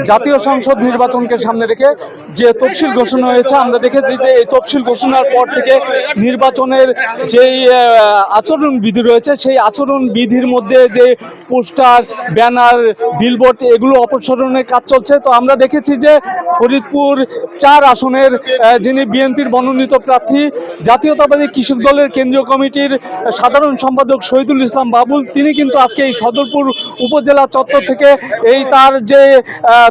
জাতীয় সংসদ নির্বাচনকে সামনে রেখে যে তফসিল ঘোষণা হয়েছে, আমরা দেখেছি যে এই তফসিল ঘোষণার পর থেকে নির্বাচনের যেই আচরণ বিধি রয়েছে সেই আচরণ বিধির মধ্যে যে পোস্টার, ব্যানার, বিলবোর্ড এগুলো অপসারণের কাজ চলছে। তো আমরা দেখেছি যে ফরিদপুর 4 আসনের যিনি বিএনপির মনোনীত প্রার্থী, জাতীয়তাবাদী কৃষক দলের কেন্দ্রীয় কমিটির সাধারণ সম্পাদক শহীদুল ইসলাম বাবুল, তিনি কিন্তু আজকে এই সদরপুর উপজেলা চত্বর থেকে এই তার যে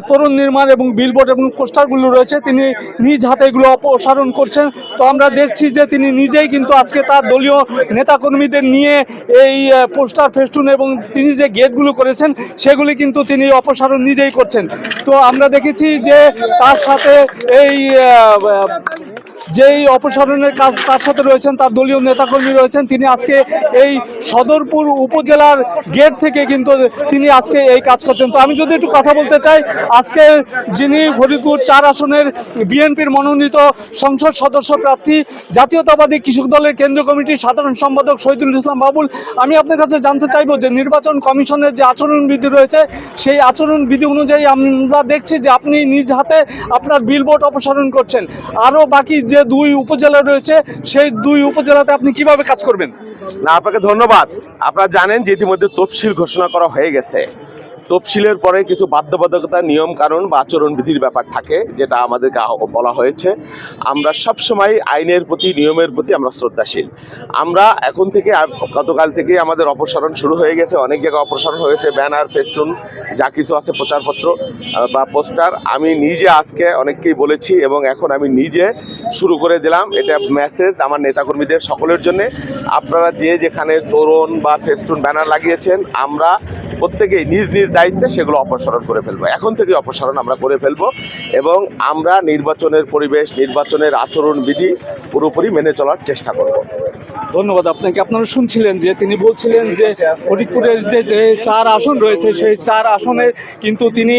তরুণ নির্মাণ এবং বিলবোর্ড এবং পোস্টারগুলো রয়েছে তিনি নিজ হাতে এগুলো অপসারণ করছেন। তো আমরা দেখছি যে তিনি নিজেই কিন্তু আজকে তার দলীয় নেতাকর্মীদের নিয়ে এই পোস্টার, ফেস্টুন এবং তিনি যে গেটগুলো করেছেন সেগুলি কিন্তু তিনি অপসারণ নিজেই করছেন। তো আমরা দেখেছি যে তার সাথে এই যেই অপসারণের কাজ তার সাথে রয়েছেন তার দলীয় নেতাকর্মী রয়েছেন, তিনি আজকে এই সদরপুর উপজেলার গেট থেকে কিন্তু তিনি আজকে এই কাজ করছেন। তো আমি যদি একটু কথা বলতে চাই, আজকে যিনি ফরিদপুর 4 আসনের বিএনপির মনোনীত সংসদ সদস্য প্রার্থী, জাতীয়তাবাদী কৃষক দলের কেন্দ্রীয় কমিটির সাধারণ সম্পাদক শহীদুল ইসলাম বাবুল, আমি আপনার কাছে জানতে চাইব যে নির্বাচন কমিশনের যে আচরণবিধি রয়েছে সেই আচরণবিধি অনুযায়ী আমরা দেখছি যে আপনি নিজ হাতে আপনার বিলবোর্ড অপসারণ করছেন, আরও বাকি যে 2 উপজেলা রয়েছে সেই 2 উপজেলাতে আপনি কিভাবে কাজ করবেন? না, আপনাকে ধন্যবাদ। আপনারা জানেন যে ইতিমধ্যে তফসিল ঘোষণা করা হয়ে গেছে। তফসিলের পরে কিছু বাধ্যবাধকতা, নিয়ম কানুন বা আচরণবিধির ব্যাপার থাকে, যেটা আমাদেরকে বলা হয়েছে। আমরা সবসময় আইনের প্রতি, নিয়মের প্রতি আমরা শ্রদ্ধাশীল। আমরা এখন থেকে, গতকাল থেকে আমাদের অপসারণ শুরু হয়ে গেছে। অনেক জায়গায় অপসারণ হয়েছে, ব্যানার, ফেস্টুন যা কিছু আছে, প্রচারপত্র বা পোস্টার। আমি নিজে আজকে অনেককেই বলেছি এবং এখন আমি নিজে শুরু করে দিলাম। এটা মেসেজ আমার নেতাকর্মীদের সকলের জন্য। আপনারা যে যেখানে তোরণ বা ফেস্টুন, ব্যানার লাগিয়েছেন, আমরা প্রত্যেকেই নিজ নিজ দায়িত্বে সেগুলো অপসারণ করে ফেলবো। এখন থেকে অপসারণ আমরা করে ফেলবো এবং আমরা নির্বাচনের পরিবেশ, নির্বাচনের আচরণবিধি পুরোপুরি মেনে চলার চেষ্টা করব। ধন্যবাদ আপনাকে। আপনারা শুনছিলেন যে তিনি বলছিলেন যে ফরিদপুরের যে 4 আসন রয়েছে সেই 4 আসনে কিন্তু তিনি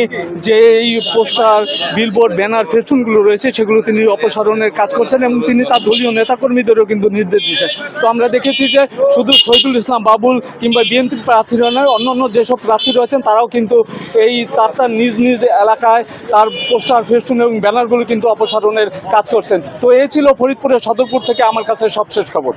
যে এই পোস্টার, বিলবোর্ড, ব্যানার, ফেস্টুনগুলো রয়েছে সেগুলো তিনি অপসারণের কাজ করছেন এবং তিনি তার দলীয় নেতাকর্মীদেরও কিন্তু নির্দেশ দিয়েছেন। তো আমরা দেখেছি যে শুধু শহীদুল ইসলাম বাবুল কিংবা বিএনপি প্রার্থীরা নয়, অন্যান্য যেসব প্রার্থী রয়েছেন তারাও কিন্তু এই তার নিজ নিজ এলাকায় তার পোস্টার, ফেস্টুন এবং ব্যানারগুলো কিন্তু অপসারণের কাজ করছেন। তো এই ছিল ফরিদপুরের সদরপুর থেকে আমার কাছে সবশেষ খবর।